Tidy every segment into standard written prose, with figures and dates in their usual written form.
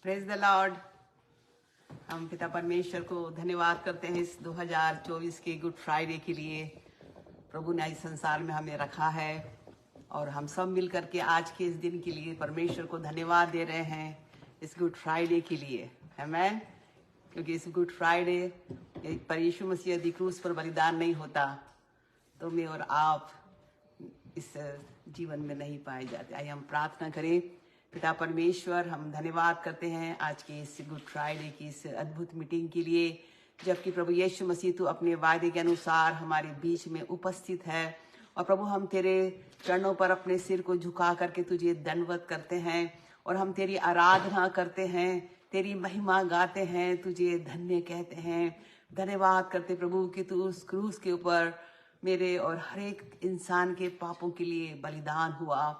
Praise the Lord. हम पिता परमेश्वर को धन्यवाद करते हैं इस 2024 के गुड फ्राइडे के लिए। प्रभु ने इस संसार में हमें रखा है और हम सब मिलकर के आज के इस दिन के लिए परमेश्वर को धन्यवाद दे रहे हैं इस गुड फ्राइडे के लिए। आमीन। क्योंकि इस गुड फ्राइडे पर यीशु मसीह यदि क्रूस पर बलिदान नहीं होता तो मैं और आप इस जीवन में नहीं पाए जाते। आइए हम प्रार्थना करें। पिता परमेश्वर, हम धन्यवाद करते हैं आज की इस गुड फ्राइडे की इस अद्भुत मीटिंग के लिए, जबकि प्रभु यीशु मसीह तू अपने वादे के अनुसार हमारे बीच में उपस्थित है। और प्रभु, हम तेरे चरणों पर अपने सिर को झुका करके तुझे दंडवत करते हैं और हम तेरी आराधना करते हैं, तेरी महिमा गाते हैं, तुझे धन्य कहते हैं। धन्यवाद करते प्रभु कि तू उस क्रूस के ऊपर मेरे और हर एक इंसान के पापों के लिए बलिदान हुआ।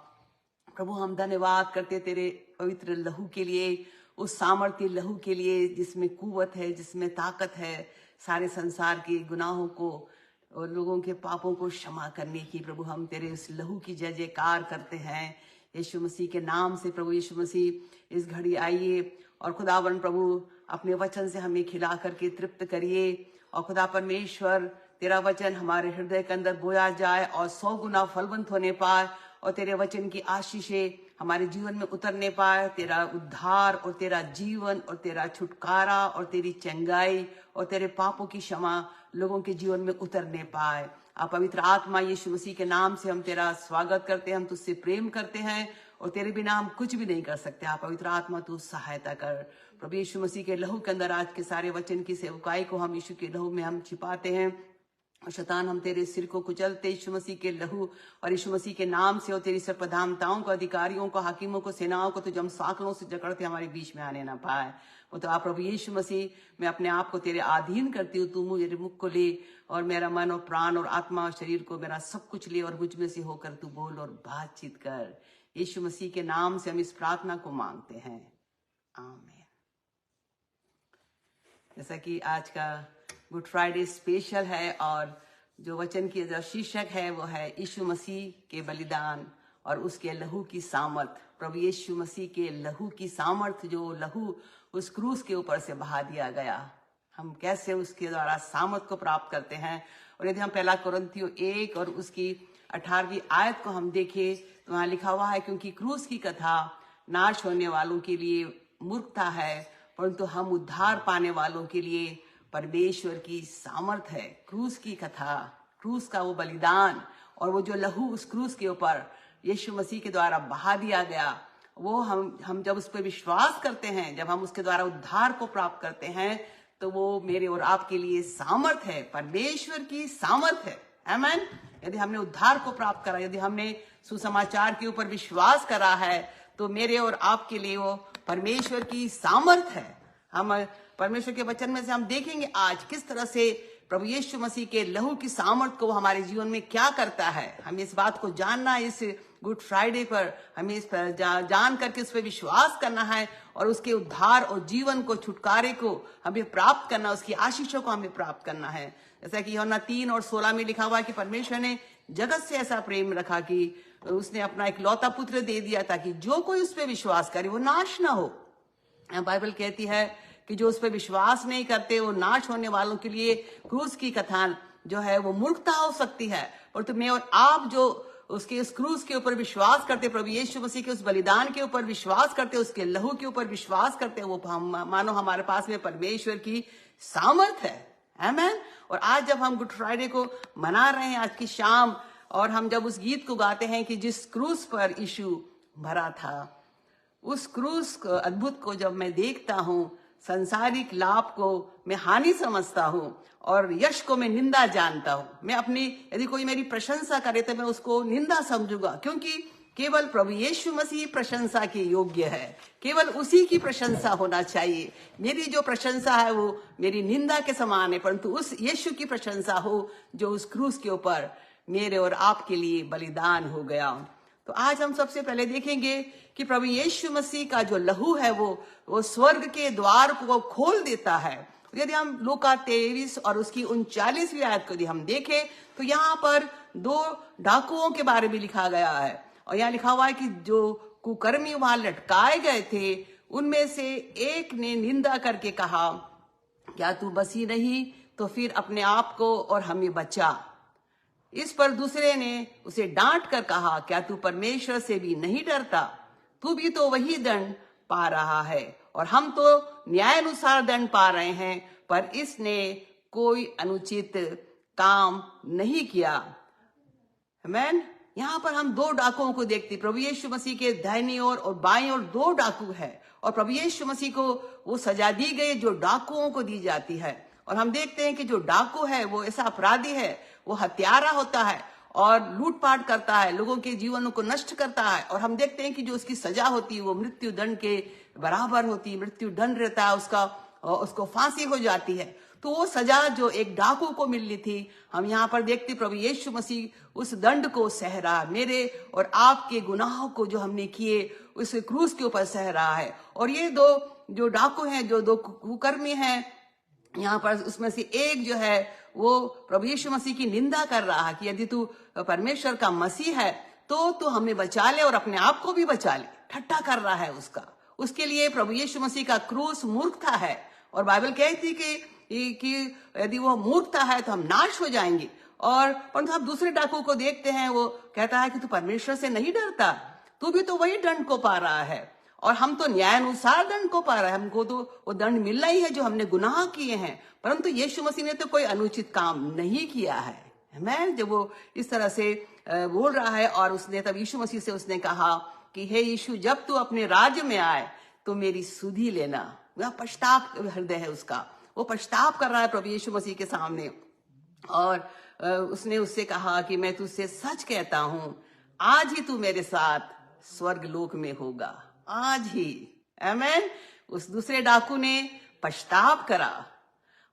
प्रभु, हम धन्यवाद करते तेरे पवित्र लहू के लिए, उस सामर्थ्य लहू के लिए जिसमें कुव्वत है, जिसमें ताकत है सारे संसार के गुनाहों को और लोगों के पापों को क्षमा करने की। प्रभु, हम तेरे उस लहू की जय जयकार करते हैं यीशु मसीह के नाम से। प्रभु यीशु मसीह, इस घड़ी आइए और खुदावन प्रभु अपने वचन से हमें खिला करके तृप्त करिए। और खुदा परमेश्वर, तेरा वचन हमारे हृदय के अंदर बोया जाए और 100 गुना फलवंत होने पाए और तेरे वचन की आशीषें हमारे जीवन में उतरने पाए। तेरा उद्धार और तेरा जीवन और तेरा छुटकारा और तेरी चंगाई और तेरे पापों की क्षमा लोगों के जीवन में उतरने पाए। आप पवित्र आत्मा, यीशु मसीह के नाम से हम तेरा स्वागत करते हैं, हम तुझसे प्रेम करते हैं और तेरे बिना हम कुछ भी नहीं कर सकते। आप पवित्र आत्मा तू सहायता कर। प्रभु यीशु मसीह के लहू के अंदर आज के सारे वचन की सेवकाई को हम यीशु के लहू में हम छिपाते हैं। और शैतान, हम तेरे सिर को कुचलते यीशु मसीह के लहू और यीशु मसीह के नाम से और तेरी सब प्रधानताओं को, अधिकारियों को, हाकिमों को, सेनाओं को तो जब साकलों से जकड़ते हमारे बीच में आने ना पाए। वो तो आप प्रभु यीशु मसीह, मैं अपने आप को तेरे अधीन करती हूँ। तू मेरे मुख को ले और मेरा मन और प्राण और आत्मा और शरीर को, मेरा सब कुछ ले और मुझ में से होकर तू बोल और बातचीत कर। यीशु मसीह के नाम से हम इस प्रार्थना को मांगते हैं, आमीन। जैसा कि आज का गुड फ्राइडे स्पेशल है और जो वचन की जो शीर्षक है वो है यीशु मसीह के बलिदान और उसके लहू की सामर्थ। प्रभु यीशु मसीह के लहू की सामर्थ, जो लहू उस क्रूस के ऊपर से बहा दिया गया, हम कैसे उसके द्वारा सामर्थ को प्राप्त करते हैं। और यदि हम पहला कुरिन्थियों 1 और उसकी 18वीं आयत को हम देखें तो वहां लिखा हुआ है, क्योंकि क्रूस की कथा नाश होने वालों के लिए मूर्खता है, परंतु हम उद्धार पाने वालों के लिए परमेश्वर की सामर्थ है। क्रूस की कथा, क्रूस का वो बलिदान और वो जो लहू उस क्रूस के ऊपर यीशु मसीह के द्वारा बहा दिया गया, वो हम जब उस पर विश्वास करते हैं, जब हम उसके द्वारा उद्धार को प्राप्त करते हैं, तो वो मेरे और आपके लिए सामर्थ है, परमेश्वर की सामर्थ है। आमीन। यदि हमने उद्धार को प्राप्त करा, यदि हमने सुसमाचार के ऊपर विश्वास करा है, तो मेरे और आपके लिए वो परमेश्वर की सामर्थ है। हम परमेश्वर के वचन में से हम देखेंगे आज किस तरह से प्रभु यीशु मसीह के लहू की सामर्थ को हमारे जीवन में क्या करता है। हमें इस बात को जानना है। इस गुड फ्राइडे पर हमें इस पर जान करके उस पर विश्वास करना है और उसके उद्धार और जीवन को, छुटकारे को हमें प्राप्त करना, उसकी आशीषों को हमें प्राप्त करना है। जैसा कि यूहन्ना 3 और 16 में लिखा हुआ है कि परमेश्वर ने जगत से ऐसा प्रेम रखा कि उसने अपना इकलौता पुत्र दे दिया ताकि जो कोई उस पर विश्वास करे वो नाश ना हो। बाइबल कहती है कि जो उस पर विश्वास नहीं करते वो नाश होने वालों के लिए क्रूस की कथा जो है वो मूर्खता हो सकती है। और तो मैं और आप जो उसके उस क्रूस के ऊपर विश्वास करते, प्रभु यीशु मसीह के उस बलिदान के ऊपर विश्वास करते, उसके लहू के ऊपर विश्वास करते, वो मानो हमारे पास में परमेश्वर की सामर्थ है। आमीन। और आज जब हम गुड फ्राइडे को मना रहे हैं आज की शाम, और हम जब उस गीत को गाते हैं कि जिस क्रूस पर यीशु मरा था, उस क्रूस अद्भुत को जब मैं देखता हूँ, संसारिक लाभ को मैं हानि समझता हूँ और यश को मैं निंदा जानता हूँ। मैं अपनी, यदि कोई मेरी प्रशंसा करे तो मैं उसको निंदा समझूंगा, क्योंकि केवल प्रभु यीशु मसीह प्रशंसा के योग्य है। केवल उसी की प्रशंसा होना चाहिए। मेरी जो प्रशंसा है वो मेरी निंदा के समान है, परंतु उस यीशु की प्रशंसा हो जो उस क्रूस के ऊपर मेरे और आपके लिए बलिदान हो गया। तो आज हम सबसे पहले देखेंगे कि प्रभु यीशु मसीह का जो लहू है वो स्वर्ग के द्वार को खोल देता है। यदि हम लूका 23 और उसकी 39वीं आयत को यदि हम देखें तो यहाँ पर 2 डाकुओं के बारे में लिखा गया है। और यहाँ लिखा हुआ है कि जो कुकर्मी वहां लटकाए गए थे उनमें से एक ने निंदा करके कहा, क्या तू मसीह नहीं तो फिर अपने आप को और हमें बचा। इस पर दूसरे ने उसे डांट कर कहा, क्या तू परमेश्वर से भी नहीं डरता? तू भी तो वही दंड पा रहा है और हम तो न्यायानुसार दंड पा रहे हैं, पर इसने कोई अनुचित काम नहीं किया। आमीन। यहाँ पर हम दो डाकुओं को देखते, प्रभु यीशु मसीह के दाहिनी ओर और बाईं ओर दो डाकू है, और प्रभु यीशु मसीह को वो सजा दी गई जो डाकुओं को दी जाती है। और हम देखते हैं कि जो डाकू है वो ऐसा अपराधी है, वो हत्यारा होता है और लूटपाट करता है, लोगों के जीवनों को नष्ट करता है। और हम देखते हैं कि जो उसकी सजा होती है वो मृत्यु दंड के बराबर होती है, मृत्यु दंड रहता है उसका, उसको फांसी हो जाती है। तो वो सजा जो एक डाकू को मिलनी थी, हम यहाँ पर देखते प्रभु यीशु मसीह उस दंड को सह रहा, मेरे और आपके गुनाहों को जो हमने किए उस क्रूस के ऊपर सह रहा है। और ये दो जो डाकू हैं, जो दो कुकर्मी हैं यहाँ पर, उसमें से एक जो है वो प्रभु यीशु मसीह की निंदा कर रहा है कि यदि तू परमेश्वर का मसीह है तो तू हमें बचा ले और अपने आप को भी बचा ले। ठट्ठा कर रहा है उसका। उसके लिए प्रभु यीशु मसीह का क्रूस मूर्खता है, और बाइबल कहती कि यदि वो मूर्खता है तो हम नाश हो जाएंगे। और परंतु आप दूसरे डाकू को देखते हैं, वो कहता है कि तू परमेश्वर से नहीं डरता, तू भी तो वही दंड को पा रहा है और हम तो न्यायानुसार दंड को पा रहे हैं, हमको तो वो दंड मिलना ही है जो हमने गुनाह किए हैं। परंतु यीशु मसीह ने तो कोई अनुचित काम नहीं किया है। मैं जब वो इस तरह से बोल रहा है, और उसने तब यीशु मसीह से उसने कहा कि हे यीशु, जब तू अपने राज्य में आए तो मेरी सुधि लेना। वह पश्चाताप हृदय है उसका, वो पश्चाताप कर रहा है प्रभु यीशु मसीह के सामने। और उसने उससे कहा कि मैं तुझसे सच कहता हूं, आज ही तू मेरे साथ स्वर्ग लोक में होगा, आज ही। आमीन। उस दूसरे डाकू ने पश्चाताप करा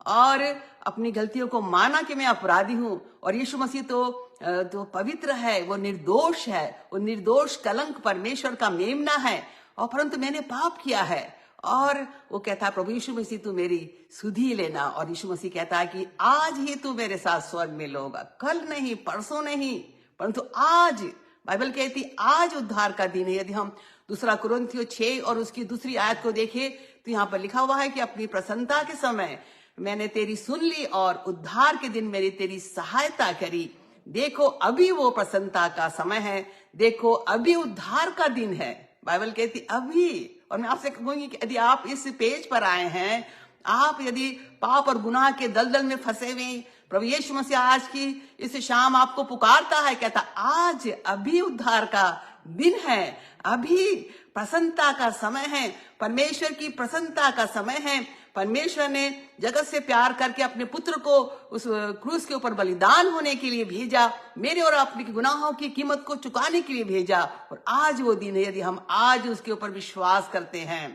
और अपनी गलतियों को माना कि मैं अपराधी हूं, और यीशु मसीह तो पवित्र है, वो निर्दोष है, वो निर्दोष कलंक परमेश्वर का मेमना है, और परंतु मैंने पाप किया है। और वो कहता है, प्रभु यीशु मसीह तू मेरी सुधि लेना। और यीशु मसीह कहता है कि आज ही तू मेरे साथ स्वर्ग में होगा, कल नहीं, परसों नहीं, परंतु आज। बाइबल कहती आज उद्धार का दिन है। यदि हम दूसरा कुरिन्थियों 6 और उसकी दूसरी आयत को देखें तो यहाँ पर लिखा हुआ है कि अपनी प्रसन्नता के समय मैंने तेरी सुन ली और उद्धार के दिन मेरी तेरी सहायता करी। देखो अभी वो प्रसन्नता का समय है, देखो अभी उद्धार का दिन है। बाइबल कहती अभी। और मैं आपसे कहूंगी कि यदि आप इस पेज पर आए हैं, आप यदि पाप और गुनाह के दलदल में फंसे हुए, प्रभु यीशु मसीह आज की इस शाम आपको पुकारता है, कहता आज अभी उद्धार का दिन है, अभी प्रसन्नता का समय है, परमेश्वर की प्रसन्नता का समय है। परमेश्वर ने जगत से प्यार करके अपने पुत्र को उस क्रूस के ऊपर बलिदान होने के लिए भेजा, मेरे और आपके गुनाहों की कीमत को चुकाने के लिए भेजा। और आज वो दिन है, यदि हम आज उसके ऊपर विश्वास करते हैं।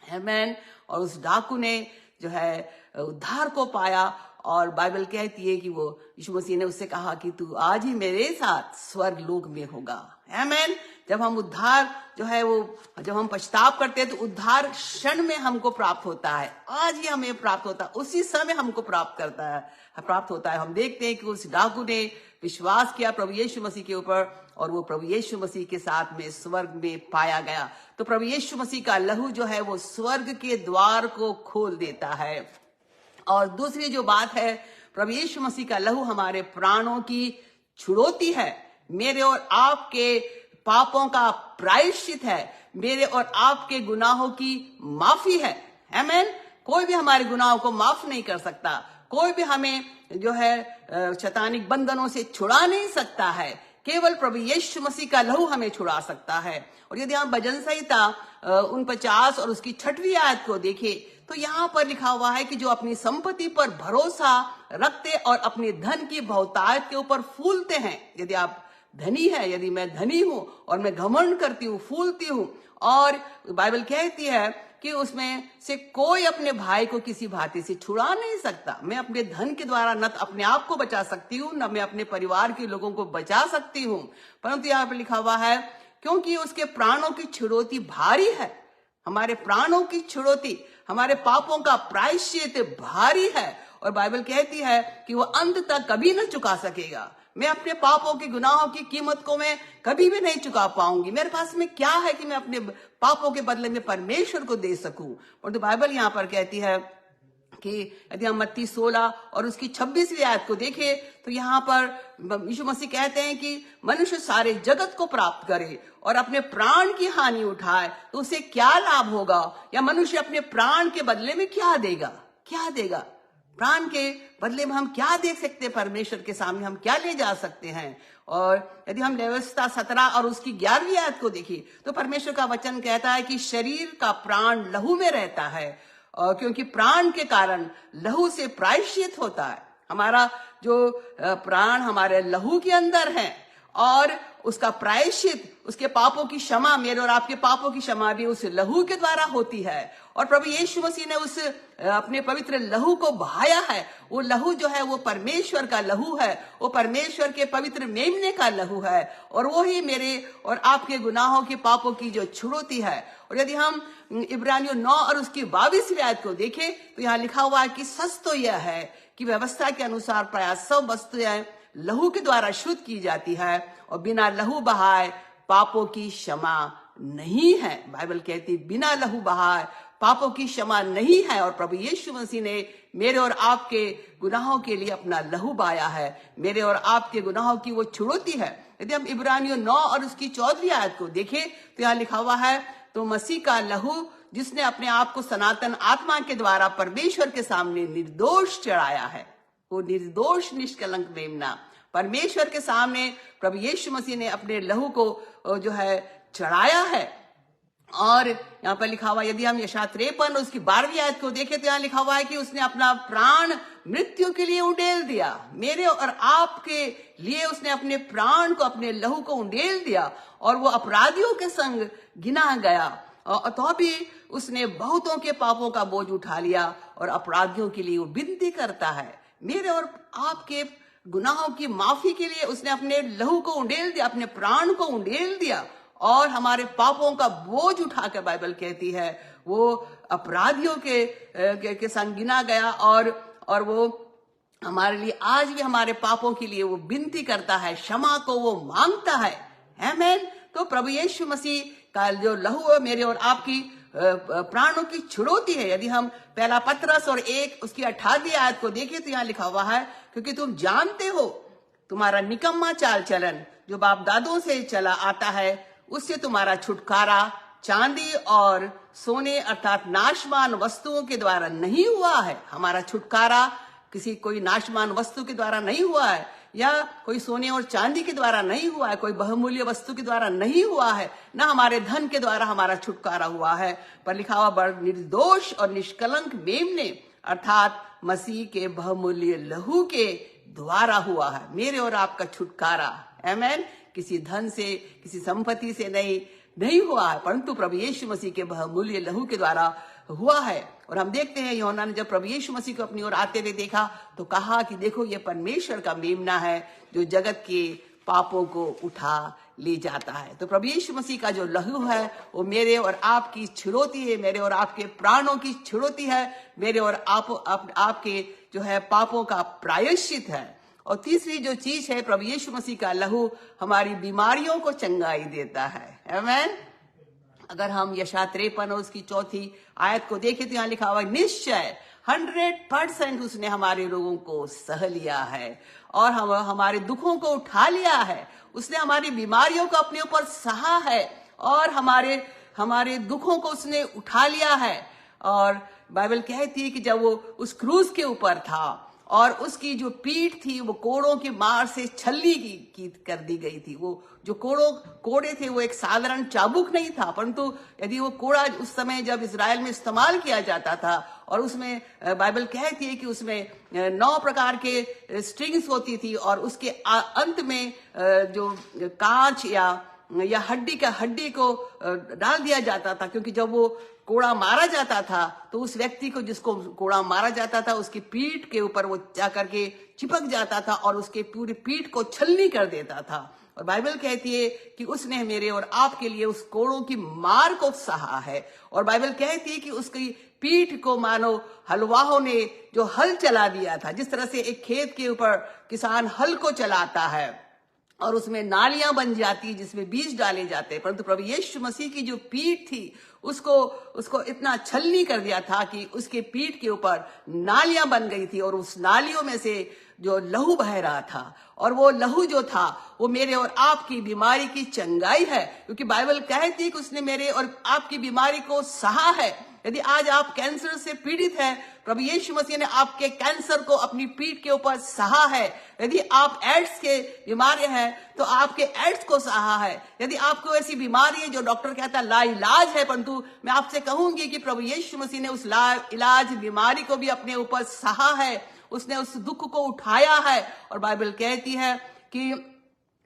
आमीन। और उस डाकू ने जो है उद्धार को पाया, और बाइबल कहती है कि वो यीशु मसीह ने उससे कहा कि तू आज ही मेरे साथ स्वर्ग लोक में होगा। आमीन। जब हम उद्धार जो है वो, जब हम पश्चाताप करते हैं तो उद्धार क्षण में हमको प्राप्त होता है, आज ही हमें प्राप्त होता है, उसी समय हमको प्राप्त होता है। हम देखते हैं कि उस डाकू ने विश्वास किया प्रभु यीशु मसीह के ऊपर, और वो प्रभु यीशु मसीह के साथ में स्वर्ग में पाया गया। तो प्रभु यीशु मसीह का लहू जो है वो स्वर्ग के द्वार को खोल देता है। और दूसरी जो बात है, प्रभु यीशु मसीह का लहू हमारे प्राणों की छुड़ौती है, मेरे और आपके पापों का प्रायश्चित है, मेरे और आपके गुनाहों की माफी है। आमीन। कोई भी हमारे गुनाहों को माफ नहीं कर सकता, कोई भी हमें जो है शैतानिक बंधनों से छुड़ा नहीं सकता है, केवल प्रभु यीशु मसीह का लहू हमें छुड़ा सकता है। और यदि हम भजन संहिता 49 और उसकी 6वीं आयत को देखें तो यहाँ पर लिखा हुआ है कि जो अपनी संपत्ति पर भरोसा रखते और अपने धन की बहुतायत के ऊपर फूलते हैं। यदि आप धनी है, यदि मैं धनी हूं और मैं घमंड करती हूँ, फूलती हूँ, और बाइबल कहती है कि उसमें से कोई अपने भाई को किसी भांति से छुड़ा नहीं सकता। मैं अपने धन के द्वारा न अपने आप को बचा सकती हूँ, न मैं अपने परिवार के लोगों को बचा सकती हूँ, परंतु यहाँ पर लिखा हुआ है क्योंकि उसके प्राणों की छुड़ौती भारी है। हमारे प्राणों की छुड़ौती, हमारे पापों का प्रायश्चित भारी है, और बाइबल कहती है कि वो अंत तक कभी न चुका सकेगा। मैं अपने पापों के गुनाहों की कीमत को मैं कभी भी नहीं चुका पाऊंगी। मेरे पास में क्या है कि मैं अपने पापों के बदले में परमेश्वर को दे सकूं। और तो बाइबल यहाँ पर कहती है कि यदि हम मत्ती 16 और उसकी 26वीं आयत को देखें तो यहाँ पर यीशु मसीह कहते हैं कि मनुष्य सारे जगत को प्राप्त करे और अपने प्राण की हानि उठाए तो उसे क्या लाभ होगा, या मनुष्य अपने प्राण के बदले में क्या देगा, क्या देगा। प्राण के बदले में हम क्या दे सकते हैं, परमेश्वर के सामने हम क्या ले जा सकते हैं। और यदि हम व्यवस्था 17 और उसकी 11वीं आयत को देखें तो परमेश्वर का वचन कहता है कि शरीर का प्राण लहू में रहता है, और क्योंकि प्राण के कारण लहू से प्रायश्चित होता है। हमारा जो प्राण हमारे लहू के अंदर है और उसका प्रायश्चित, उसके पापों की क्षमा, मेरे और आपके पापों की क्षमा भी उस लहू के द्वारा होती है। और प्रभु यीशु मसीह ने उस अपने पवित्र लहू को बहाया है। वो लहू जो है वो परमेश्वर का लहू है, वो परमेश्वर के पवित्र मेमने का लहू है, और वो ही मेरे और आपके गुनाहों के पापों की जो छुड़ौती है। और यदि हम इब्रानियों 9 और उसकी 22वीं आयत को देखें तो यहाँ लिखा हुआ है कि सच तो यह है कि व्यवस्था के अनुसार प्राय सब वस्तुएं लहू के द्वारा शुद्ध की जाती है, और बिना लहू बहाए पापों की क्षमा नहीं है। बाइबल कहती बिना लहू बहाए पापों की क्षमा नहीं है। और प्रभु यीशु मसीह ने मेरे और आपके गुनाहों के लिए अपना लहू बहाया है, मेरे और आपके गुनाहों की वो छुड़ौती है। यदि हम इब्रानियों 9 और उसकी 14वीं आयत को देखें तो यहाँ लिखा हुआ है, तो मसीह का लहू जिसने अपने आप को सनातन आत्मा के द्वारा परमेश्वर के सामने निर्दोष चढ़ाया है, वो निर्दोष निष्कलंक मेमना परमेश्वर के सामने प्रभु यीशु मसीह ने अपने लहू को जो है चढ़ाया है। और यहाँ पर लिखा हुआ, यदि हम यशायाह 53 उसकी 12वीं आयत को देखें तो यहाँ लिखा हुआ है कि उसने अपना प्राण मृत्यु के लिए उंडेल दिया। मेरे और आपके लिए उसने अपने प्राण को, अपने लहू को उंडेल दिया, और वो अपराधियों के संग गिना गया, और तो भी उसने बहुतों के पापों का बोझ उठा लिया, और अपराधियों के लिए वो विनती करता है। मेरे और आपके गुनाहों की माफी के लिए उसने अपने लहू को उंडेल दिया, अपने प्राण को उंडेल दिया, और हमारे पापों का बोझ उठाकर बाइबल कहती है वो अपराधियों के संग गिना गया, और वो हमारे लिए आज भी हमारे पापों के लिए वो विनती करता है, क्षमा को वो मांगता है। आमीन। तो प्रभु यीशु मसीह का जो लहू है मेरे और आपकी प्राणों की छुड़ौती है। यदि हम पहला पतरस और 1 उसकी 18वीं आयत को देखें तो यहाँ लिखा हुआ है, क्योंकि तुम जानते हो तुम्हारा निकम्मा चाल चलन जो बाप दादों से चला आता है, उससे तुम्हारा छुटकारा चांदी और सोने अर्थात नाशवान वस्तुओं के द्वारा नहीं हुआ है। हमारा छुटकारा किसी कोई नाशवान वस्तु के द्वारा नहीं हुआ है, या कोई सोने और चांदी के द्वारा नहीं हुआ है, कोई बहुमूल्य वस्तु के द्वारा नहीं हुआ है, ना हमारे धन के द्वारा हमारा छुटकारा हुआ है, पर लिखा हुआ बड़ निर्दोष और निष्कलंक मेमने अर्थात मसीह के बहुमूल्य लहू के द्वारा हुआ है मेरे और आपका छुटकारा। आमीन। किसी धन से, किसी संपत्ति से नहीं हुआ है, परंतु प्रभु यीशु मसीह के बहुमूल्य लहू के द्वारा हुआ है। और हम देखते हैं यूहन्ना ने जब प्रभु यीशु मसीह को अपनी ओर आते हुए देखा तो कहा कि देखो ये परमेश्वर का मेमना है जो जगत के पापों को उठा ले जाता है। तो प्रभु यीशु मसीह का जो लहू है वो मेरे और आपकी छुड़ौती है, मेरे और आपके प्राणों की छुड़ौती है, मेरे और आपके जो है पापों का प्रायश्चित है। और तीसरी जो चीज है, प्रभु यीशु मसीह का लहू हमारी बीमारियों को चंगाई देता है। आमीन। अगर हम यशायाह 53 उसकी 4वीं आयत को देखें तो यहाँ लिखा हुआ निश्चय 100% उसने हमारे रोगों को सह लिया है और हमारे दुखों को उठा लिया है। उसने हमारी बीमारियों को अपने ऊपर सहा है और हमारे दुखों को उसने उठा लिया है। और बाइबल कहती है कि जब वो उस क्रूज के ऊपर था और उसकी जो पीठ थी वो कोड़ों की मार से छल्ली की कर दी गई थी। वो जो कोड़े थे वो एक साधारण चाबुक नहीं था, परंतु यदि वो कोड़ा उस समय जब इजराइल में इस्तेमाल किया जाता था और उसमें बाइबल कहती है कि उसमें 9 प्रकार के स्ट्रिंग्स होती थी और उसके अंत में जो कांच या हड्डी को डाल दिया जाता था, क्योंकि जब वो कोड़ा मारा जाता था तो उस व्यक्ति को जिसको कोड़ा मारा जाता था उसकी पीठ के ऊपर वो जाकर के चिपक जाता था और उसके पूरी पीठ को छलनी कर देता था। और बाइबल कहती है कि उसने मेरे और आपके लिए उस कोड़ों की मार को सहा है। और बाइबल कहती है कि उसकी पीठ को मानो हलवाहों ने जो हल चला दिया था, जिस तरह से एक खेत के ऊपर किसान हल को चलाता है और उसमें नालियां बन जाती जिसमें बीज डाले जाते हैं, परंतु प्रभु यीशु मसीह की जो पीठ थी उसको इतना छलनी कर दिया था कि उसके पीठ के ऊपर नालियां बन गई थी और उस नालियों में से जो लहू बह रहा था, और वो लहू जो था वो मेरे और आपकी बीमारी की चंगाई है, क्योंकि बाइबल कहती है कि उसने मेरे और आपकी बीमारी को सहा है। यदि आज आप कैंसर से पीड़ित हैं, प्रभु यीशु मसीह ने आपके कैंसर को अपनी पीठ के ऊपर सहा है। यदि आप एड्स के बीमारी हैं तो आपके एड्स को सहा है। यदि आपको ऐसी बीमारी है जो डॉक्टर कहता है लाइलाज है, परंतु मैं आपसे कहूंगी कि प्रभु यीशु मसीह ने उस इलाज बीमारी को भी अपने ऊपर सहा है, उसने उस दुख को उठाया है। और बाइबल कहती है कि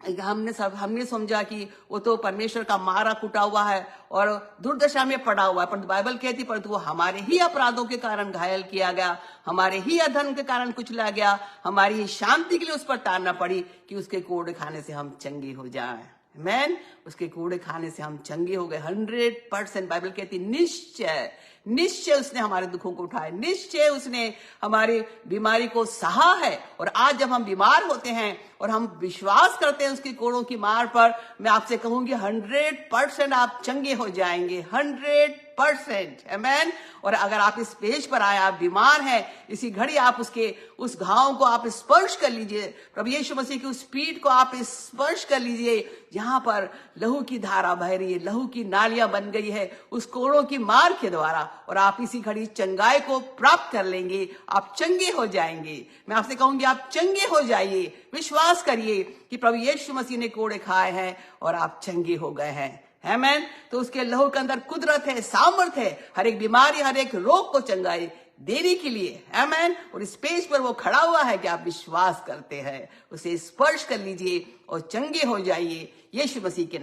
हमने समझा कि वो तो परमेश्वर का मारा कुटा हुआ है और दुर्दशा में पड़ा हुआ है, परंतु बाइबल कहती परंतु वो हमारे ही अपराधों के कारण घायल किया गया, हमारे ही अधर्म के कारण कुचला गया, हमारी ही शांति के लिए उस पर ताड़ना पड़ी कि उसके कोड़े खाने से हम चंगे हो जाएं। मैन उसके कूड़े खाने से हम चंगे हो गए 100%। बाइबल कहती निश्चय निश्चय उसने हमारे दुखों को उठाया, निश्चय उसने हमारी बीमारी को सहा है। और आज जब हम बीमार होते हैं और हम विश्वास करते हैं उसके कोड़ों की मार पर, मैं आपसे कहूंगी 100% आप चंगे हो जाएंगे, 100%। आमीन। और अगर आप इस पेज पर आए, आप बीमार हैं, इसी घड़ी आप उस घाव को आप स्पर्श कर लीजिए, प्रभु यीशु मसीह की उस पीठ को आप स्पर्श कर लीजिए जहां पर लहू की धारा बह रही है, लहू की नालियां बन गई है उस कोड़ों की मार के द्वारा, और आप इसी घड़ी चंगाई को प्राप्त कर लेंगे, आप चंगे हो जाएंगे। मैं आपसे कहूंगी आप चंगे हो जाइए, विश्वास करिए कि प्रभु यीशु मसीह ने कोड़े खाए हैं और आप चंगे हो गए हैं। आमीन। तो उसके लहू के अंदर कुदरत है, सामर्थ है हर एक बीमारी, हर एक रोग को चंगाई देने के लिए। आमीन। और इस पेज पर वो खड़ा हुआ है कि आप विश्वास करते हैं, उसे स्पर्श कर लीजिए और चंगे हो जाइए यीशु मसीह के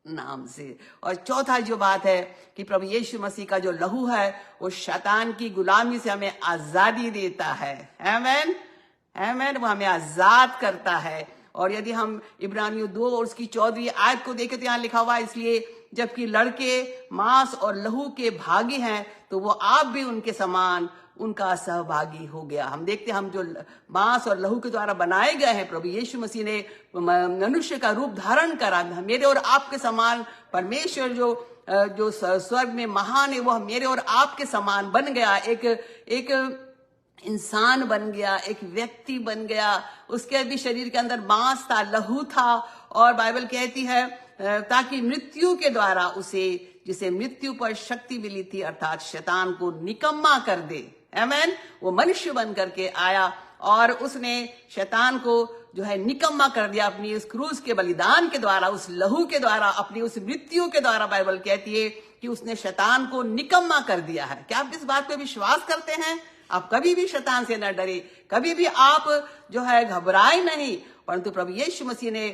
नाम से। और चौथा जो बात है कि प्रभु यीशु मसीह का जो लहू है वो शैतान की गुलामी से हमें आजादी देता है। आमीन। आमीन। वो हमें आजाद करता है। और यदि हम इब्रानियों 2 और उसकी 14वीं आयत को देखें तो यहाँ लिखा हुआ है, इसलिए जबकि लड़के मांस और लहू के भागी हैं तो वो आप भी उनके समान उनका सहभागी हो गया। हम देखते हैं हम जो मांस और लहू के द्वारा बनाए गए हैं, प्रभु यीशु मसीह ने मनुष्य का रूप धारण करा, मेरे और आपके समान परमेश्वर जो स्वर्ग में महान है वो मेरे और आपके समान बन गया, एक इंसान बन गया, एक व्यक्ति बन गया। उसके भी शरीर के अंदर मांस था, लहू था। और बाइबल कहती है ताकि मृत्यु के द्वारा उसे, जिसे मृत्यु पर शक्ति मिली थी, अर्थात शैतान को निकम्मा कर दे। आमीन। वो मनुष्य बन करके आया और उसने शैतान को जो है निकम्मा कर दिया अपनी उस क्रूस के बलिदान के द्वारा, उस लहू के द्वारा, अपनी उस मृत्यु के द्वारा। बाइबल कहती है कि उसने शैतान को निकम्मा कर दिया है। क्या आप इस बात पे विश्वास करते हैं? आप कभी भी शैतान से न डरे, कभी भी आप जो है घबराए नहीं, परंतु प्रभु यीशु मसीह ने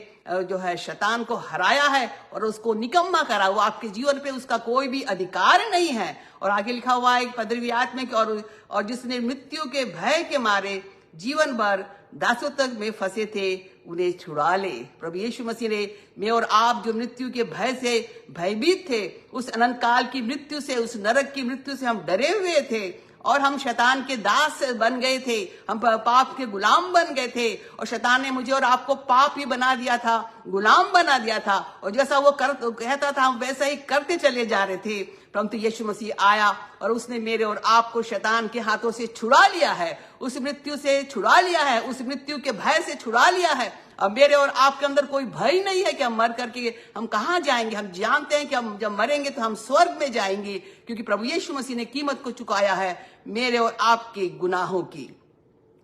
जो है शैतान को हराया है और उसको निकम्मा करा। वो आपके जीवन पे उसका कोई भी अधिकार नहीं है। और आगे लिखा हुआ है 15वीं आयत में कि और जिसने मृत्यु के भय के मारे जीवन भर दासत्व में फंसे थे उन्हें छुड़ा ले। प्रभु यीशु मसीह ने मैं और आप जो मृत्यु के भय से भयभीत थे, उस अनंत काल की मृत्यु से, उस नरक की मृत्यु से हम डरे हुए थे और हम शैतान के दास बन गए थे, हम पाप के गुलाम बन गए थे और शैतान ने मुझे और आपको पाप ही बना दिया था, गुलाम बना दिया था। और जैसा वो कहता था हम वैसा ही करते चले जा रहे थे, परंतु यीशु मसीह आया और उसने मेरे और आपको शैतान के हाथों से छुड़ा लिया है, उस मृत्यु से छुड़ा लिया है, उस मृत्यु के भय से छुड़ा लिया है। अब मेरे और आपके अंदर कोई भय नहीं है कि हम मर करके हम कहाँ जाएंगे। हम जानते हैं कि हम जब मरेंगे तो हम स्वर्ग में जाएंगे, क्योंकि प्रभु यीशु मसीह ने कीमत को चुकाया है मेरे और आपके गुनाहों की।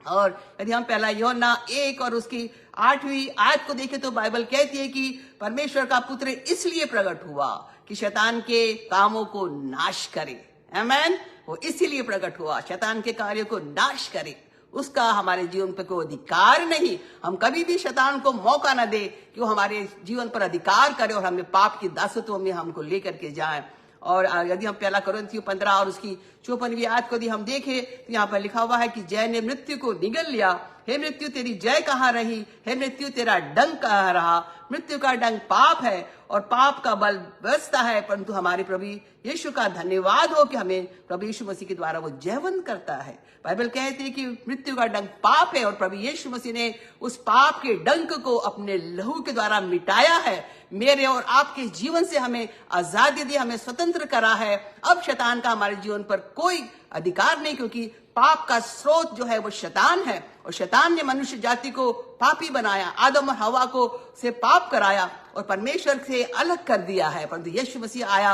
और यदि हम पहला यूहन्ना 1 और उसकी 8वीं आयत को देखें तो बाइबल कहती है कि परमेश्वर का पुत्र इसलिए प्रकट हुआ कि शैतान के कामों को नाश करे। आमीन। वो इसीलिए प्रकट हुआ, शैतान के कार्यों को नाश करे। उसका हमारे जीवन पर कोई अधिकार नहीं। हम कभी भी शैतान को मौका न दे कि वो हमारे जीवन पर अधिकार करे और हमें पाप की दासत्व में हमको लेकर के जाए। और यदि हम पहला कोरिन्थियों 15 और उसकी 54वीं आयत को यदि हम देखें तो यहाँ पर लिखा हुआ है कि जय ने मृत्यु को निगल लिया, हे मृत्यु तेरी जय कहाँ रही, हे मृत्यु तेरा डंक कहाँ रहा। मृत्यु का डंक पाप है और पाप का बल व्यवस्था है, परंतु हमारे प्रभु यीशु का धन्यवाद हो कि हमें प्रभु यीशु मसीह के द्वारा वो जयवंत करता है। बाइबल कहती है कि मृत्यु का डंक पाप है और प्रभु यीशु मसीह ने उस पाप के डंक को अपने लहू के द्वारा मिटाया है। मेरे और आपके जीवन से हमें आजादी दी, हमें स्वतंत्र करा है। अब शैतान का हमारे जीवन पर कोई अधिकार नहीं, क्योंकि पाप का स्रोत जो है वो शैतान है और शैतान ने मनुष्य जाति को पापी बनाया, आदम और हवा को से पाप कराया और परमेश्वर से अलग कर दिया है। परंतु यीशु मसीह आया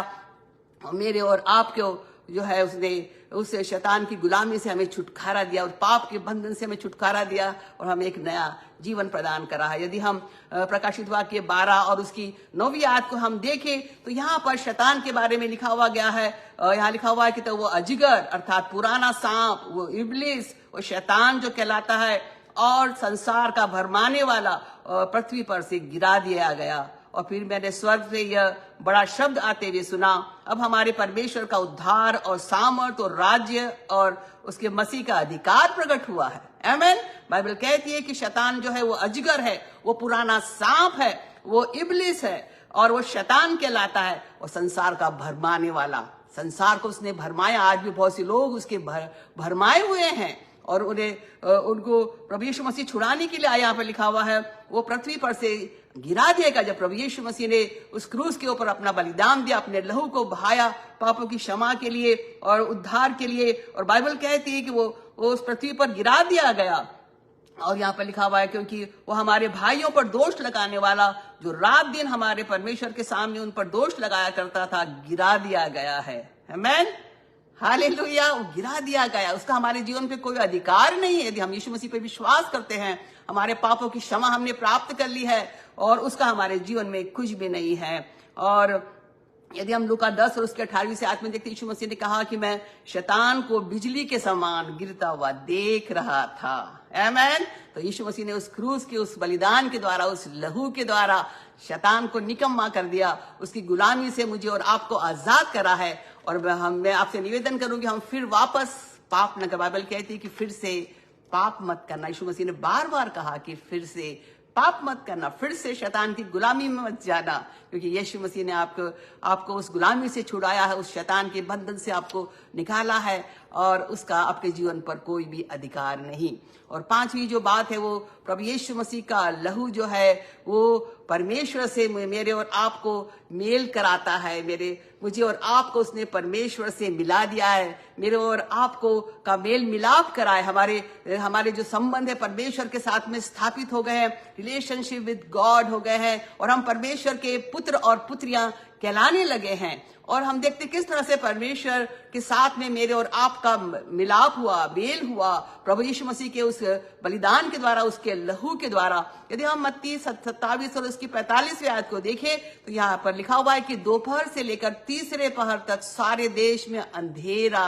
और मेरे और आपको जो है उसने उस शैतान की गुलामी से हमें छुटकारा दिया और पाप के बंधन से हमें छुटकारा दिया और हमें एक नया जीवन प्रदान करा है। यदि हम प्रकाशित वाक्य 12 और उसकी 9वीं आयत को हम देखें तो यहाँ पर शैतान के बारे में लिखा हुआ गया है। यहाँ लिखा हुआ है कि तो वो अजगर अर्थात पुराना सांप, वो इब्लिस, वो शैतान जो कहलाता है और संसार का भरमाने वाला पृथ्वी पर से गिरा दिया गया। और फिर मैंने स्वर्ग से यह बड़ा शब्द आते हुए सुना, अब हमारे परमेश्वर का उद्धार और सामर्थ और राज्य और उसके मसीह का अधिकार प्रकट हुआ है। आमीन। बाइबल कहती है कि शैतान जो है वो अजगर है, वो पुराना सांप है, वो इब्लिस है और वो शैतान कहलाता है और संसार का भरमाने वाला। संसार को उसने भरमाया। आज भी बहुत से लोग उसके भरमाए हुए हैं और उनको प्रभु यीशु मसीह छुड़ाने के लिए आया। यहाँ पर लिखा हुआ है वो पृथ्वी पर से गिरा देगा। जब प्रभु यीशु मसीह ने उस क्रूस के ऊपर अपना बलिदान दिया, अपने लहू को बहाया पापों की क्षमा के लिए और उद्धार के लिए, और बाइबल कहती है कि वो उस पृथ्वी पर गिरा दिया गया। और यहाँ पर लिखा हुआ है क्योंकि वो हमारे भाइयों पर दोष लगाने वाला, जो रात दिन हमारे परमेश्वर के सामने उन पर दोष लगाया करता था, गिरा दिया गया है। आमीन, हालेलुया। वो गिरा दिया गया, उसका हमारे जीवन पे कोई अधिकार नहीं है। यदि हम यीशु मसीह पे विश्वास करते हैं, हमारे पापों की क्षमा हमने प्राप्त कर ली है और उसका हमारे जीवन में कुछ भी नहीं है। और यदि हम लूका 10 और उसके 18वीं से आयत में देखते, यीशु मसीह ने कहा कि मैं शैतान को बिजली के समान गिरता हुआ देख रहा था। आमीन। तो यीशु मसीह ने उस क्रूस के उस बलिदान के द्वारा, उस लहू के द्वारा शैतान को निकम्मा कर दिया, उसकी गुलामी से मुझे और आपको आजाद करा है। और मैं आपसे निवेदन करूंगी हम फिर वापस पाप न कर। बाइबल कहती है कि फिर से पाप मत करना। यीशु मसीह ने बार बार कहा कि फिर से पाप मत करना, फिर से शैतान की गुलामी में मत जाना, क्योंकि यीशु मसीह ने आपको उस गुलामी से छुड़ाया है, उस शैतान के बंधन से आपको निकाला है और उसका आपके जीवन पर कोई भी अधिकार नहीं। और 5वीं जो बात है वो प्रभु यीशु मसीह का लहू जो है वो परमेश्वर से मेरे और आपको मेल कराता है। मुझे और आपको उसने परमेश्वर से मिला दिया है, मेरे और आपको का मेल मिलाप कराए। हमारे जो संबंध है परमेश्वर के साथ में स्थापित हो गए हैं, रिलेशनशिप विद गॉड हो गए हैं और हम परमेश्वर के पुत्र और पुत्रियां कहलाने लगे हैं। और हम देखते किस तरह से परमेश्वर के साथ में मेरे और आपका मिलाप हुआ, मेल हुआ प्रभु यीशु मसीह के उस बलिदान के द्वारा, उसके लहू के द्वारा। यदि हम मत्ती 27 और उसकी 45वीं आयत को देखें तो यहाँ पर लिखा हुआ है कि दोपहर से लेकर तीसरे पहर तक सारे देश में अंधेरा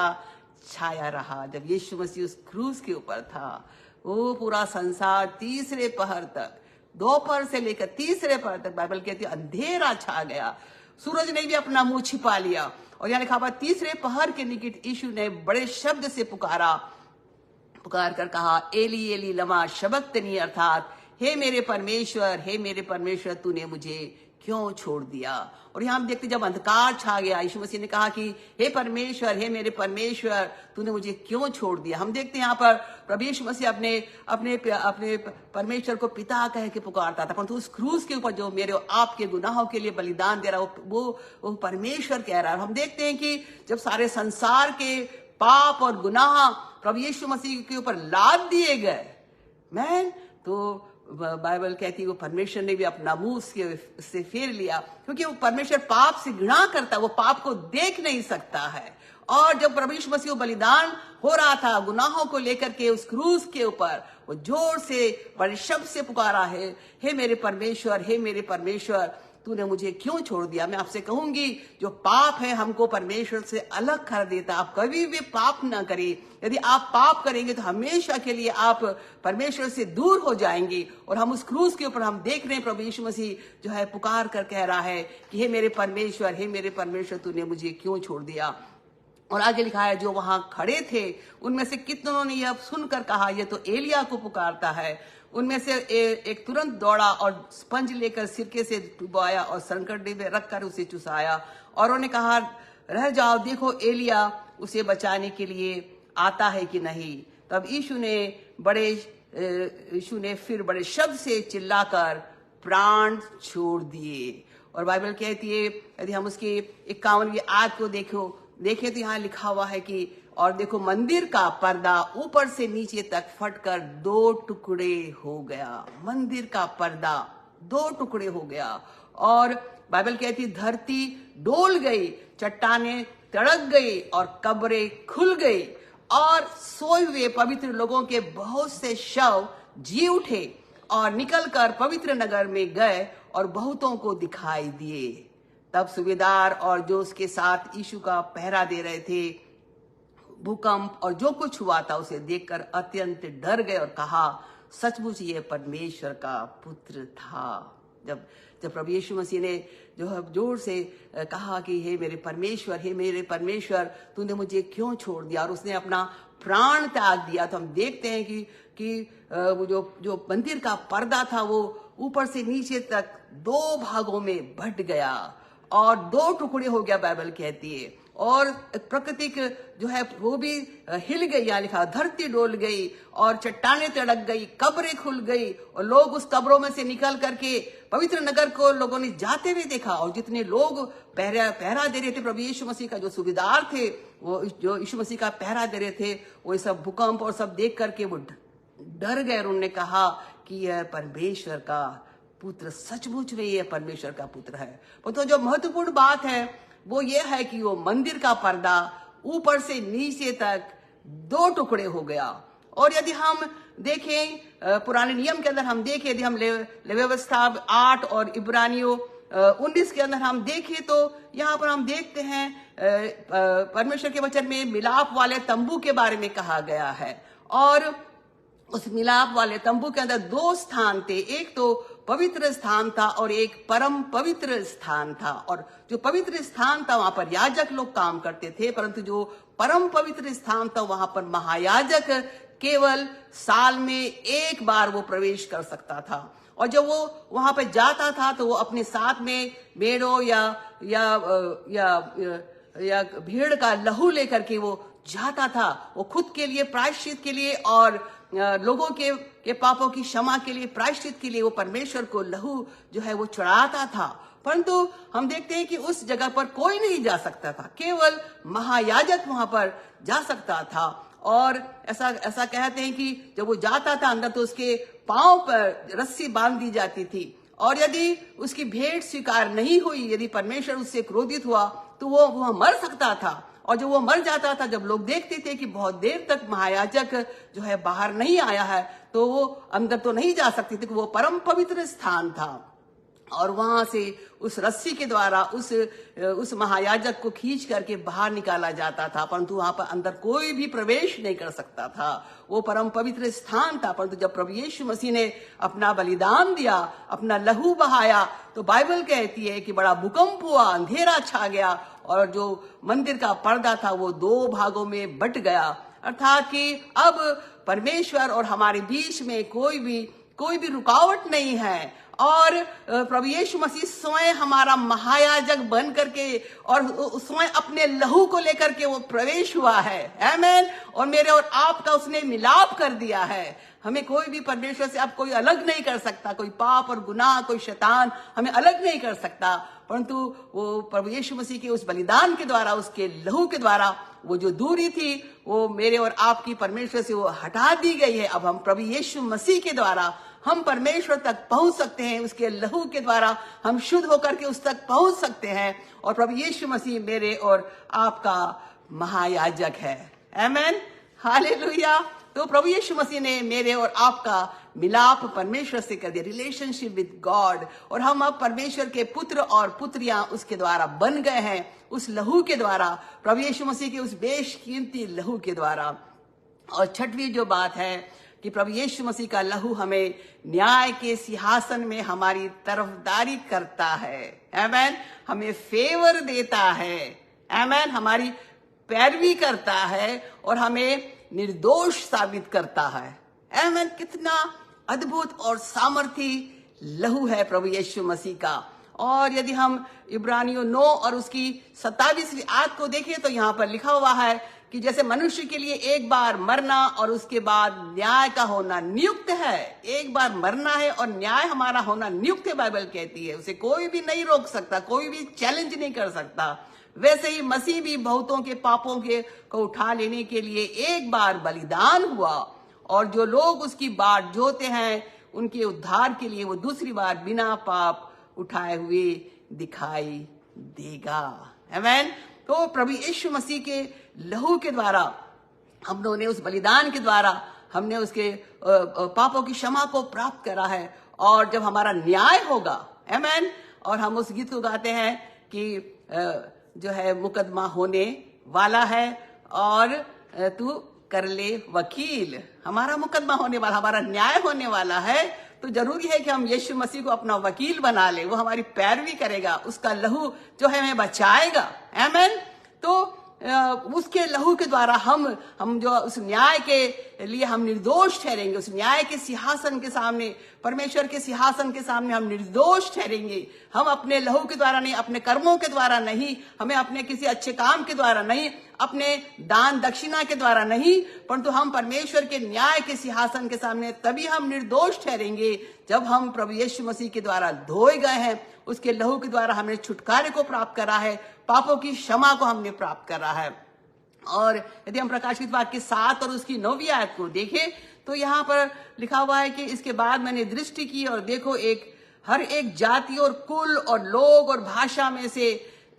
छाया रहा। जब यीशु मसीह उस क्रूस के ऊपर था, वो पूरा संसार तीसरे पहर तक, दोपहर से लेकर तीसरे पहर तक बाइबल कहती है अंधेरा छा गया। सूरज ने भी अपना मुंह छिपा लिया। और यहाँ लिखा हुआ तीसरे पहर के निकट यीशु ने बड़े शब्द से पुकार कर कहा, एली एली लमा शबक्तनी, अर्थात हे मेरे परमेश्वर तूने मुझे क्यों छोड़ दिया। और यहाँ हम देखते जब अंधकार छा गया, यीशु मसीह ने कहा कि हे मेरे परमेश्वर तूने मुझे क्यों छोड़ दिया। हम देखते हैं यहाँ पर प्रभु यीशु मसीह अपने परमेश्वर को पिता कह के पुकारता था, परंतु उस क्रूस के ऊपर जो मेरे आपके गुनाहों के लिए बलिदान दे रहा वो परमेश्वर कह रहा है। हम देखते हैं कि जब सारे संसार के पाप और गुनाह प्रभु यीशु मसीह के ऊपर लाद दिए गए, तो बाइबल कहती है वो परमेश्वर ने भी अपना मुंह उससे फेर लिया, क्योंकि वो परमेश्वर पाप से घृणा करता है, वो पाप को देख नहीं सकता है। और जब प्रभु यीशु मसीह बलिदान हो रहा था गुनाहों को लेकर के उस क्रूस के ऊपर, वो जोर से बड़े शब्द से पुकारा है, हे मेरे परमेश्वर तूने मुझे क्यों छोड़ दिया। मैं आपसे कहूंगी जो पाप है हमको परमेश्वर से अलग कर देता। आप कभी भी पाप ना करें। यदि आप पाप करेंगे तो हमेशा के लिए आप परमेश्वर से दूर हो जाएंगे। और हम उस क्रूस के ऊपर हम देख रहे हैं प्रभु यीशु मसीह जो है पुकार कर कह रहा है कि हे मेरे परमेश्वर तूने मुझे क्यों छोड़ दिया। और आगे लिखा है जो वहां खड़े थे उनमें से कितनों ने यह सुनकर कहा यह तो एलिया को पुकारता है। उनमें से एक तुरंत दौड़ा और स्पंज लेकर सिरके से डुबाया और संकट में रखकर उसे चुसाया और उन्होंने कहा रह जाओ, देखो एलिया उसे बचाने के लिए आता है कि नहीं। तब यीशु ने फिर बड़े शब्द से चिल्लाकर प्राण छोड़ दिए। और बाइबल कहती है, यदि हम उसकी 51वीं आयत को देखें तो यहाँ लिखा हुआ है कि और देखो मंदिर का पर्दा ऊपर से नीचे तक फटकर 2 टुकड़े हो गया। मंदिर का पर्दा 2 टुकड़े हो गया। और बाइबल कहती है धरती डोल गई, चट्टानें तड़क गई और कब्रें खुल गई और सोए हुए पवित्र लोगों के बहुत से शव जी उठे और निकलकर पवित्र नगर में गए और बहुतों को दिखाई दिए। तब सूबेदार और जो उसके साथ यीशु का पहरा दे रहे थे भूकंप और जो कुछ हुआ था उसे देखकर अत्यंत डर गए और कहा सचमुच ये परमेश्वर का पुत्र था। जब प्रभु यीशु मसीह ने जो है जोर से कहा कि हे मेरे परमेश्वर तूने मुझे क्यों छोड़ दिया, और उसने अपना प्राण त्याग दिया, तो हम देखते हैं कि वो जो मंदिर का पर्दा था वो ऊपर से नीचे तक 2 भागों में बट गया और 2 टुकड़े हो गया, बाइबल कहती है। और प्रकृति जो है वो भी हिल गई, यहाँ लिखा धरती डोल गई और चट्टानें तड़क गई, कब्रें खुल गई और लोग उस कब्रों में से निकल करके पवित्र नगर को लोगों ने जाते हुए देखा। और जितने लोग पहरा दे रहे थे प्रभु यीशु मसीह का, जो सूबेदार थे वो जो यीशु मसीह का पहरा दे रहे थे, वो सब भूकंप और सब देख करके वो डर गए और उन्होंने कहा कि यह परमेश्वर का पुत्र, सचमुच में यह परमेश्वर का पुत्र है। तो जो महत्वपूर्ण बात है वो ये है कि वो मंदिर का पर्दा ऊपर से नीचे तक 2 टुकड़े हो गया। और यदि हम देखें पुराने नियम के अंदर हम देखें, यदि हम व्यवस्था 8 और इब्रानियों 19 के अंदर हम देखें तो यहाँ पर हम देखते हैं परमेश्वर के वचन में मिलाप वाले तंबू के बारे में कहा गया है। और उस मिलाप वाले तंबू के अंदर 2 स्थान थे, एक तो पवित्र स्थान था और एक परम पवित्र स्थान था। और जो पवित्र स्थान था वहां पर याजक लोग काम करते थे, परंतु जो परम पवित्र स्थान था वहां पर महायाजक केवल साल में 1 बार वो प्रवेश कर सकता था। और जब वो वहां पर जाता था तो वो अपने साथ में भेड़ों या भेड़ का लहू लेकर के वो जाता था। वो खुद के लिए प्रायश्चित के लिए और लोगों के पापों की क्षमा के लिए प्रायश्चित के लिए वो परमेश्वर को लहू जो है वो चढ़ाता था। परंतु हम देखते हैं कि उस जगह पर कोई नहीं जा सकता था, केवल महायाजक वहां पर जा सकता था। और ऐसा कहते हैं कि जब वो जाता था अंदर तो उसके पांव पर रस्सी बांध दी जाती थी, और यदि उसकी भेंट स्वीकार नहीं हुई, यदि परमेश्वर उससे क्रोधित हुआ तो वो मर सकता था। और जब वो मर जाता था, जब लोग देखते थे कि बहुत देर तक महायाजक जो है बाहर नहीं आया है, तो वो अंदर तो नहीं जा सकते थे, कि वो परम पवित्र स्थान था। और वहां से उस रस्सी के द्वारा उस महायाजक को खींच करके बाहर निकाला जाता था, परंतु वहां पर अंदर कोई भी प्रवेश नहीं कर सकता था। वो परम पवित्र स्थान था। परंतु जब प्रभु यीशु मसीह ने अपना बलिदान दिया, अपना लहू बहाया, तो बाइबल कहती है कि बड़ा भूकंप हुआ, अंधेरा छा गया और जो मंदिर का पर्दा था वो 2 भागों में बट गया। अर्थात कि अब परमेश्वर और हमारे बीच में कोई भी रुकावट नहीं है। और प्रभु यीशु मसीह स्वयं हमारा महायाजक बन करके और स्वयं अपने लहू को लेकर के वो प्रवेश हुआ है। आमीन। और मेरे और आपका उसने मिलाप कर दिया है। हमें कोई भी परमेश्वर से अब कोई अलग नहीं कर सकता, कोई पाप और गुनाह, कोई शैतान हमें अलग नहीं कर सकता। परंतु वो प्रभु यीशु मसीह के उस बलिदान के द्वारा, उसके लहू के द्वारा वो जो दूरी थी वो मेरे और आपकी परमेश्वर से वो हटा दी गई है। अब हम प्रभु यीशु मसीह के द्वारा हम परमेश्वर तक पहुंच सकते हैं। उसके लहू के द्वारा हम शुद्ध होकर के उस तक पहुंच सकते हैं। और प्रभु यीशु मसीह मेरे और आपका महायाजक है। आमीन, हालेलुया। तो प्रभु यीशु मसीह ने मेरे और आपका मिलाप परमेश्वर से कर दिया, रिलेशनशिप विद गॉड। और हम अब परमेश्वर के पुत्र और पुत्रियां उसके द्वारा बन गए हैं, उस लहू के द्वारा, प्रभु यीशु मसीह के उस बेशकीमती लहू के द्वारा। और 6वीं जो बात है कि प्रभु यीशु मसीह का लहू हमें न्याय के सिंहासन में हमारी तरफदारी करता है। आमीन। हमें फेवर देता है। आमीन। हमारी पैरवी करता है और हमें निर्दोष साबित करता है। आमीन। कितना अद्भुत और सामर्थी लहू है प्रभु यीशु मसीह का। और यदि हम इब्रानियों 9 और उसकी 27वीं आयत को देखें तो यहाँ पर लिखा हुआ है कि जैसे मनुष्य के लिए एक बार मरना और उसके बाद न्याय का होना नियुक्त है। एक बार मरना है और न्याय हमारा होना नियुक्त है, बाइबल कहती है। उसे कोई भी नहीं रोक सकता, कोई भी चैलेंज नहीं कर सकता। वैसे ही मसीह भी बहुतों के पापों के को उठा लेने के लिए एक बार बलिदान हुआ, और जो लोग उसकी बाट जोते हैं उनके उद्धार के लिए वो दूसरी बार बिना पाप उठाए हुए दिखाई देगा। आमीन। तो प्रभु यीशु मसीह के लहू के द्वारा हम लोगों ने, उस बलिदान के द्वारा हमने उसके पापों की क्षमा को प्राप्त करा है। और जब हमारा न्याय होगा, आमीन, और हम उस गीत को गाते हैं कि जो है मुकदमा होने वाला है और तू कर ले वकील। हमारा मुकदमा होने वाला, हमारा न्याय होने वाला है, तो जरूरी है कि हम यीशु मसीह को अपना वकील बना ले। वो हमारी पैरवी करेगा, उसका लहू जो है हमें बचाएगा। आमीन। तो उसके लहू के द्वारा हम जो उस न्याय के लिए हम निर्दोष ठहरेंगे। उस न्याय के सिंहासन के सामने, परमेश्वर के सिंहासन के सामने हम निर्दोष ठहरेंगे। हम अपने लहू के द्वारा नहीं, अपने कर्मों के द्वारा नहीं, हमें अपने किसी अच्छे काम के द्वारा नहीं, अपने दान दक्षिणा के द्वारा नहीं, परंतु हम परमेश्वर के न्याय के सिंहासन के सामने तभी हम निर्दोष ठहरेंगे जब हम प्रभु यीशु मसीह के द्वारा धोए गए हैं। उसके लहू के द्वारा हमने छुटकारे को प्राप्त करा है, पापों की क्षमा को हमने प्राप्त करा है। और यदि हम प्रकाशित वाक्य 7 और उसकी 9वीं आयत को देखें तो यहाँ पर लिखा हुआ है कि इसके बाद मैंने दृष्टि की और देखो, हर एक जाति और कुल और लोग और भाषा में से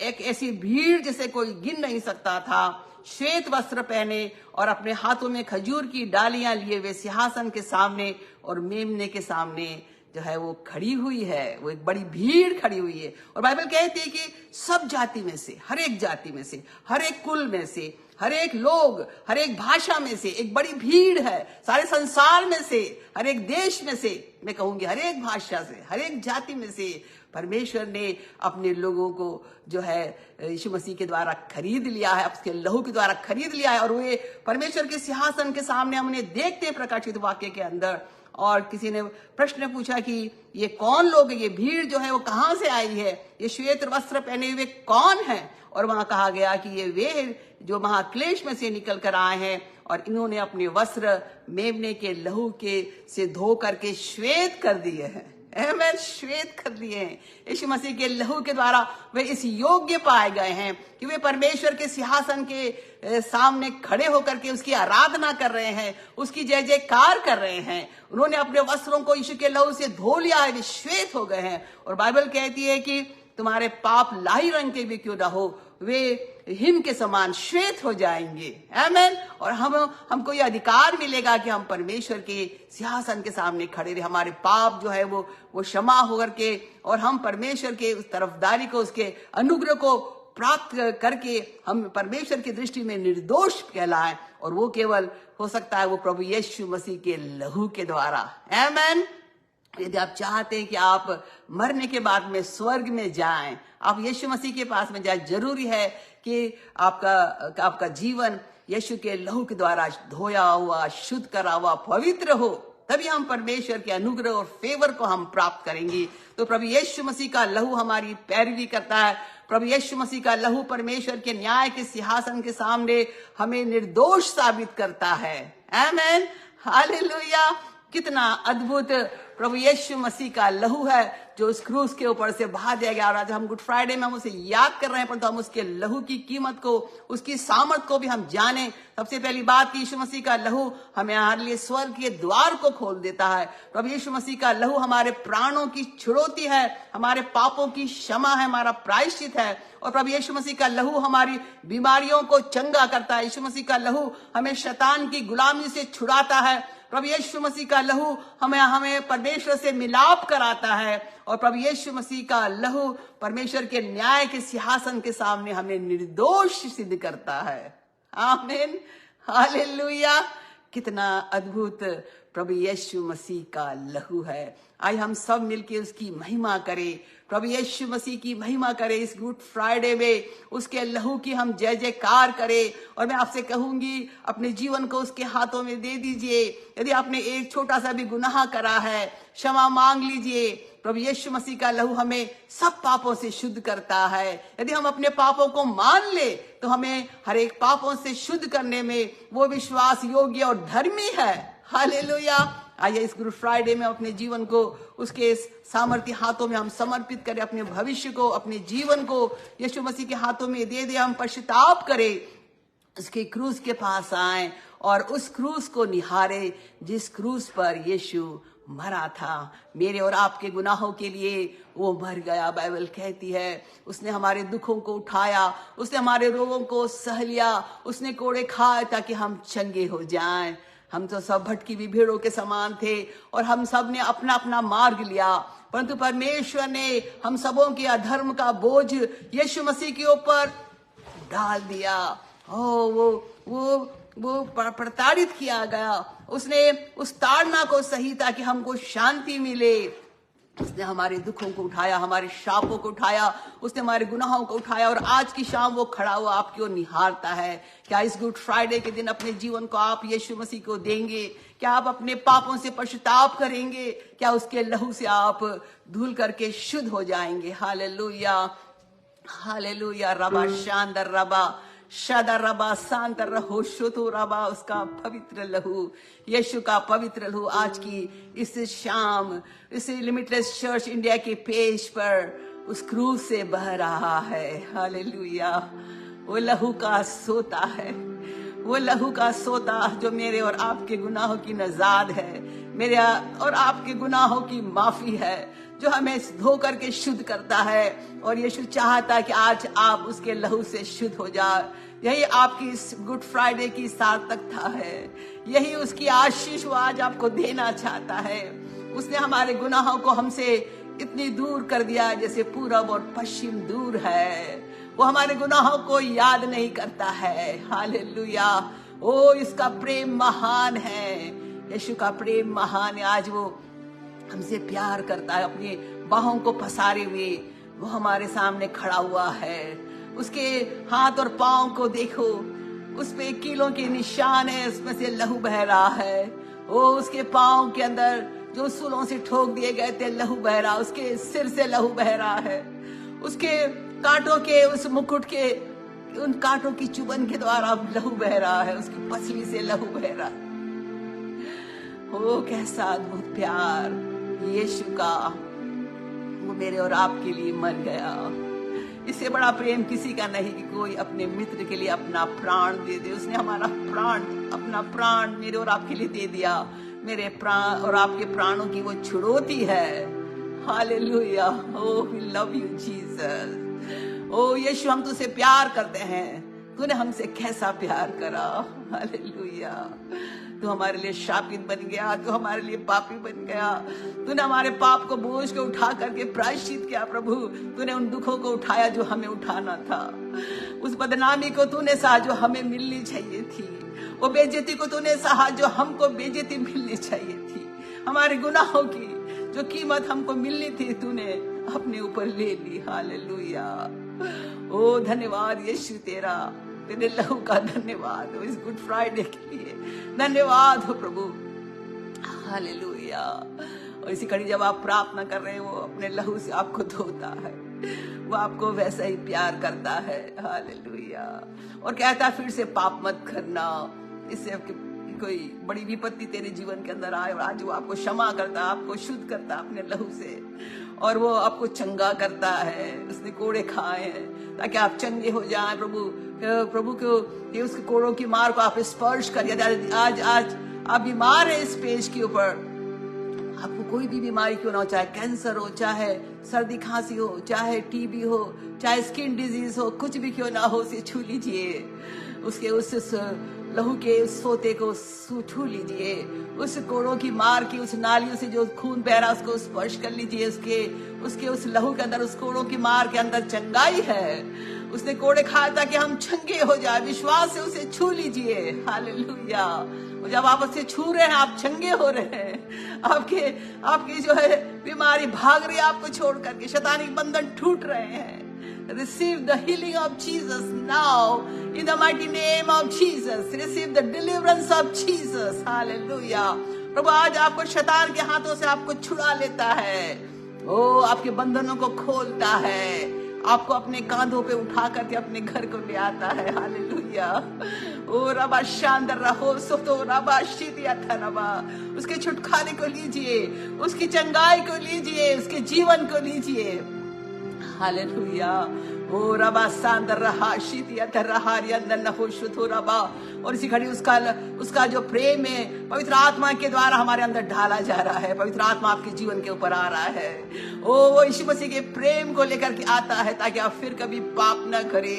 एक ऐसी भीड़ जिसे कोई गिन नहीं सकता था, श्वेत वस्त्र पहने और अपने हाथों में खजूर की डालियां लिए वे सिंहासन के सामने और मेमने के सामने जो है वो खड़ी हुई है। वो एक बड़ी भीड़ खड़ी हुई है। और बाइबल कहती है कि सब जाति में से, हर एक जाति में से, हर एक कुल में से, हर एक लोग, हर एक भाषा में से एक बड़ी भीड़ है। सारे संसार में से, हर एक देश में से, मैं कहूंगी हर एक भाषा से, हर एक जाति में से परमेश्वर ने अपने लोगों को जो है यीशु मसीह के द्वारा खरीद लिया है, उसके लहू के द्वारा खरीद लिया है। और वे परमेश्वर के सिंहासन के सामने हमने देखते हैं प्रकाशित वाक्य के अंदर। और किसी ने प्रश्न पूछा कि ये कौन लोग, ये भीड़ जो है वो कहाँ से आई है, ये श्वेत वस्त्र पहने हुए कौन है? और वहां कहा गया कि ये वे जो महाक्लेश में से निकल कर आए हैं और इन्होंने अपने वस्त्र मेमने के लहू के से धो करके श्वेत कर दिए हैं। आमीन। श्वेत कर दिए हैं। यीशु मसीह के लहू के द्वारा वे इस योग्य पाए गए हैं कि वे परमेश्वर के सिंहासन के सामने खड़े होकर के उसकी आराधना कर रहे हैं, उसकी जय जयकार कर रहे हैं। उन्होंने अपने वस्त्रों को यीशु के लहू से धो लिया है, वे श्वेत हो गए हैं। और बाइबल कहती है कि तुम्हारे पाप लाही रंग के भी क्यों ना हो, वे हिम के समान श्वेत हो जाएंगे। आमीन। और हमको ये अधिकार मिलेगा कि हम परमेश्वर के सिंहासन के सामने खड़े रहे, हमारे पाप जो है वो क्षमा होकर के, और हम परमेश्वर के उस तरफदारी को, उसके अनुग्रह को प्राप्त करके हम परमेश्वर की दृष्टि में निर्दोष कहलाएं। और वो केवल हो सकता है वो प्रभु यीशु मसीह के लहू के द्वारा। आमीन। यदि आप चाहते हैं कि आप मरने के बाद में स्वर्ग में जाएं, आप यीशु मसीह के पास में जाएं, जरूरी है कि आपका जीवन यीशु के लहू के द्वारा धोया हुआ, शुद्ध करा हुआ, पवित्र हो। तभी हम परमेश्वर के अनुग्रह और फेवर को हम प्राप्त करेंगे। तो प्रभु यीशु मसीह का लहू हमारी पैरवी करता है। प्रभु यीशु मसीह का लहू परमेश्वर के न्याय के सिंहासन के सामने हमें निर्दोष साबित करता है। आमीन। हालेलुया। कितना अद्भुत प्रभु यीशु मसीह का लहू है जो उस क्रूस के ऊपर से बहा दिया गया। और आज हम गुड फ्राइडे में हम उसे याद कर रहे हैं, परंतु हम उसके लहू की कीमत को, उसकी सामर्थ को भी हम जाने। सबसे पहली बात कि यीशु मसीह का लहू हमें हमारे लिए स्वर्ग के द्वार को खोल देता है। प्रभु यीशु मसीह का लहू हमारे प्राणों की छुड़ौती है, हमारे पापों की क्षमा है, हमारा प्रायश्चित है। और प्रभु यीशु मसीह का लहू हमारी बीमारियों को चंगा करता है। यीशु मसीह का लहू हमें शैतान की गुलामी से छुड़ाता है। प्रभु यीशु मसीह का लहू हमें परमेश्वर से मिलाप कराता है। और प्रभु यीशु मसीह का लहू परमेश्वर के न्याय के सिंहासन के सामने हमें निर्दोष सिद्ध करता है। आमीन। हालेलुया। कितना अद्भुत प्रभु यीशु मसीह का लहू है। आइए हम सब मिलके उसकी महिमा करें, प्रभु यीशु मसीह की महिमा करें। इस गुड फ्राइडे में उसके लहू की हम जय जयकार करें। और मैं आपसे कहूंगी, अपने जीवन को उसके हाथों में दे दीजिए। यदि आपने एक छोटा सा भी गुनाह करा है, क्षमा मांग लीजिए। प्रभु यीशु मसीह का लहू हमें सब पापों से शुद्ध करता है। यदि हम अपने पापों को मान ले तो हमें हर एक पापों से शुद्ध करने में वो विश्वास योग्य और धर्मी है। हालेलुया। आइए इस गुड फ्राइडे में अपने जीवन को उसके सामर्थ्य हाथों में हम समर्पित करें। अपने भविष्य को, अपने जीवन को यीशु मसीह के हाथों में दे दे। हम पश्चाताप करें, उसके क्रूस के पास आए और उस क्रूस को निहारे जिस क्रूस पर यीशु मरा था। मेरे और आपके गुनाहों के लिए वो मर गया। बाइबल कहती है उसने हमारे दुखों को उठाया, उसने हमारे रोगों को सह लिया, उसने कोड़े खाए ताकि हम चंगे हो जाएं। हम तो सब भटकी हुई भेड़ों के समान थे और हम सब ने अपना अपना मार्ग लिया, परंतु परमेश्वर ने हम सबों के अधर्म का बोझ यीशु मसीह के ऊपर डाल दिया। वो प्रताड़ित किया गया, उसने उस ताड़ना को सही ताकि हमको शांति मिले। उसने हमारे दुखों को उठाया, हमारे शापों को उठाया, उसने हमारे गुनाहों को उठाया और आज की शाम वो खड़ा हुआ आपकी ओर निहारता है। क्या इस गुड फ्राइडे के दिन अपने जीवन को आप यीशु मसीह को देंगे? क्या आप अपने पापों से पश्चाताप करेंगे? क्या उसके लहू से आप धुल करके शुद्ध हो जाएंगे? Hallelujah, hallelujah. रबा शांदर रबा शदा रबा शांत रहो शुतु रबा। उसका पवित्र लहू, यीशु का पवित्र लहू आज की इस शाम इस लिमिटलेस चर्च इंडिया के पेज पर उस क्रूस से बह रहा है। हालेलुया। वो लहू का सोता है, वो लहू का सोता जो मेरे और आपके गुनाहों की नजाद है, मेरे और आपके गुनाहों की माफी है, जो हमें धो करके शुद्ध करता है। और यीशु चाहता है कि आज आप उसके लहू से शुद्ध हो जाए। यही आपकी इस गुड फ्राइडे की सार्थकता है, यही उसकी आशीष वो आज आपको देना चाहता है। उसने हमारे गुनाहों को हमसे इतनी दूर कर दिया जैसे पूरब और पश्चिम दूर है। वो हमारे गुनाहों को याद नहीं करता है। हालेलुया। ओ इसका प्रेम महान है, यीशु का प्रेम महान है। आज वो हमसे प्यार करता है, अपनी बाहों को पसारे हुए वो हमारे सामने खड़ा हुआ है। उसके हाथ और पांव को देखो, उस पे कीलों के निशान है, उसमें से लहू बह रहा है। वो उसके पांव के अंदर जो सूलों से ठोक दिए गए थे लहू बह रहा, उसके सिर से लहू बह रहा है, उसके कांटों के उस मुकुट के उन कांटों की चुभन के द्वारा लहू बह रहा है, उसकी पसली से लहू बह रहा है। ओ कैसा अद्भुत प्यार यीशु का, वो मेरे और आपके लिए मर गया। इससे बड़ा प्रेम किसी का नहीं कि कोई अपने मित्र के लिए अपना प्राण दे दे। उसने हमारा प्राण, अपना प्राण मेरे और आपके लिए दे दिया। मेरे प्राण और आपके प्राणों की वो छुड़ौती है। Hallelujah. Oh we love you Jesus. ओ यीशु हम तुझसे प्यार करते हैं, तूने हमसे कैसा प्यार करा। हालेलुया। तू हमारे लिए शापित बन गया, तू हमारे लिए पापी बन गया। तूने हमारे पाप को बोझ को उठा करके प्रायश्चित किया। प्रभु तूने उन दुखों को उठाया जो हमें उठाना था, उस बदनामी को तूने सहा जो हमें मिलनी चाहिए थी, वो बेइज्जती को तूने सहा जो हमको बेइज्जती मिलनी चाहिए थी। हमारे गुनाहों की जो कीमत हमको मिलनी थी तूने अपने ऊपर ले ली। हालेलुया। ओ धन्यवाद यीशु तेरा, तेरे लहू का धन्यवाद हो इस गुड फ्राइडे के लिए। धन्यवाद हो प्रभु। हालेलुया। और इसी कड़ी जब आप प्रार्थना कर रहे हैं, वो अपने लहू से आपको धोता है, वो आपको वैसा ही प्यार करता है। हालेलुया। और कहता है फिर से पाप मत करना, इससे कोई बड़ी विपत्ति तेरे जीवन के अंदर आए। और आज वो आपको क्षमा करता है, आपको शुद्ध करता है अपने लहू से, और वो आपको चंगा करता है। उसने कोड़े खाए हैं ताकि आप चंगे हो जाएं। प्रभु को ये उसके कोड़ों की मार को आप स्पर्श करिए। आज आप बीमार हैं इस पेज के ऊपर, आपको कोई भी बीमारी क्यों ना हो, चाहे कैंसर हो, चाहे सर्दी खांसी हो, चाहे टीबी हो, चाहे स्किन डिजीज हो, कुछ भी क्यों ना हो, उसे छू लीजिए। उसके उस लहू के उस सोते को छू लीजिए। उस कोड़ों की मार की उस नालियों से जो खून बह रहा उसको स्पर्श कर लीजिए। उसके उस लहू के अंदर, उस कोड़ों की मार के अंदर चंगाई है। उसने कोड़े खाया ताकि हम चंगे हो जाए। विश्वास से उसे छू लीजिए। हालेलुया। और जब आप उसे छू रहे हैं आप चंगे हो रहे हैं। आपके जो है बीमारी भाग रही है आपको छोड़ करके, शैतानी बंधन टूट रहे हैं। Receive the healing of Jesus now in the mighty name of Jesus. Receive the deliverance of Jesus. Hallelujah. प्रभु आज आपको शैतान के हाथों से आपको छुड़ा लेता है। ओ आपके बंधनों को खोलता है, आपको अपने कांधों पे उठा करके अपने घर को ले आता है। हालेलुया। ओ रबा शांदर रहो सोतो रबा शीतिया था रबा। उसके छुटकारे को लीजिए, उसकी चंगाई को लीजिए, उसके जीवन को लीजिए। हालेलुया। ओ रबा सांदर रहा शीतिया रहा अंदर न हो शुद्ध रबा। और इसी घड़ी उसका जो प्रेम है पवित्र आत्मा के द्वारा हमारे अंदर ढाला जा रहा है। पवित्र आत्मा आपके जीवन के ऊपर आ रहा है। ओ वो यीशु मसीह के प्रेम को लेकर के आता है ताकि आप फिर कभी पाप न करे,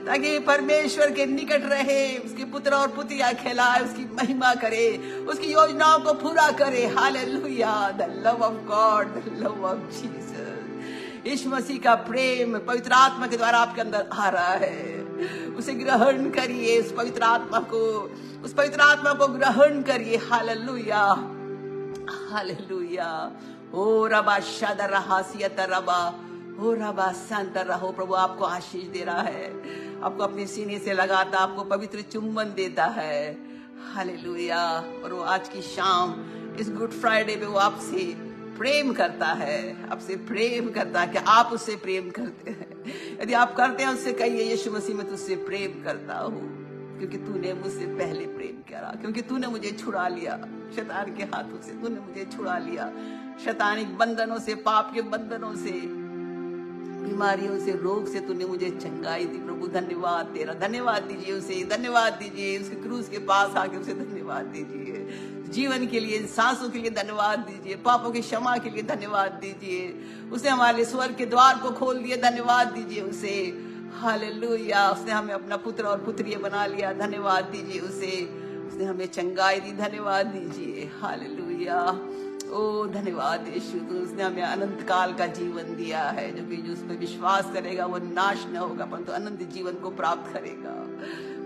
ताकि परमेश्वर के निकट रहे, उसके पुत्र और पुत्रियां कहलाए, उसकी महिमा करे, उसकी योजनाओं को पूरा करे। Hallelujah. The love of God, the love of Jesus. Yeshu Masih का प्रेम पवित्र आत्मा के द्वारा आपके अंदर आ रहा है। उसे ग्रहण करिए, उस पवित्र आत्मा को ग्रहण करिए। हालेलुया। हालेलुया। ओ रबा शादर रहासियत रबा, ओ रबा शांतर रहो। प्रभु आपको आशीष दे रहा है, आपको अपने सीने से लगाता, आपको पवित्र चुंबन देता है। हालेलुया। और वो आज की शाम इस गुड फ्राइडे पे वो आपसे प्रेम करता है, आपसे प्रेम करता है कि आप उससे प्रेम करते हैं। यदि आप करते हैं उससे कहिए, यीशु मसीह मैं तुझसे प्रेम करता हूँ क्योंकि तूने मुझसे पहले प्रेम किया, क्योंकि तूने मुझे छुड़ा लिया शैतान के हाथों से, तूने मुझे छुड़ा लिया शैतानिक बंधनों से, पाप के बंधनों से, बीमारियों से, रोग से तूने मुझे चंगाई दी। प्रभु धन्यवाद तेरा। धन्यवाद दीजिए उसे, धन्यवाद दीजिए उसके क्रूस के पास आके उसे धन्यवाद दीजिए। जीवन के लिए, सांसों के लिए धन्यवाद दीजिए, पापों की क्षमा के लिए धन्यवाद दीजिए। उसने हमारे स्वर्ग के द्वार को खोल दिए, धन्यवाद दीजिए उसे। हालेलुया। उसने हमें अपना पुत्र और पुत्री बना लिया, धन्यवाद दीजिए उसे। उसने हमें चंगाई दी, धन्यवाद दीजिए। हालेलुया। ओ धन्यवाद यीशु। तो उसने हमें अनंत काल का जीवन दिया है, जो उस पर विश्वास करेगा वो नाश न होगा परंतु अनंत जीवन को प्राप्त करेगा।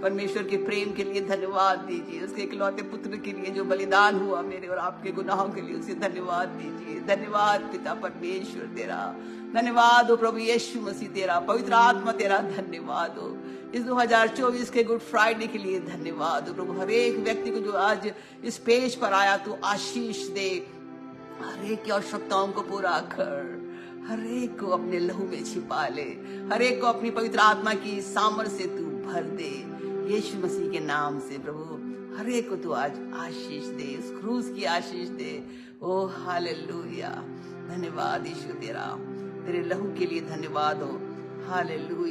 परमेश्वर के प्रेम के लिए धन्यवाद दीजिए। उसके इकलौते पुत्र के लिए जो बलिदान हुआ मेरे और आपके गुनाहों के लिए, उसे धन्यवाद दीजिए। धन्यवाद पिता परमेश्वर तेरा, धन्यवाद हो प्रभु यीशु मसीह तेरा, पवित्र आत्मा तेरा धन्यवाद हो। इस 2024 के गुड फ्राइडे के लिए धन्यवाद हो प्रभु। हर एक व्यक्ति को जो आज इस पेज पर आया तू आशीष दे, हर एक की आवश्यकताओं को पूरा कर, हर एक को अपने लहू में छिपा ले, हर एक को अपनी पवित्र आत्मा की सामर्थ्य से तू भर दे यीशु मसीह के नाम से। प्रभु हर एक को तू आज आशीष दे, उस क्रूस की आशीष दे। ओ हालेलुया। धन्यवाद यीशु तेरा, तेरे लहू के लिए धन्यवाद हो। हालेलुया।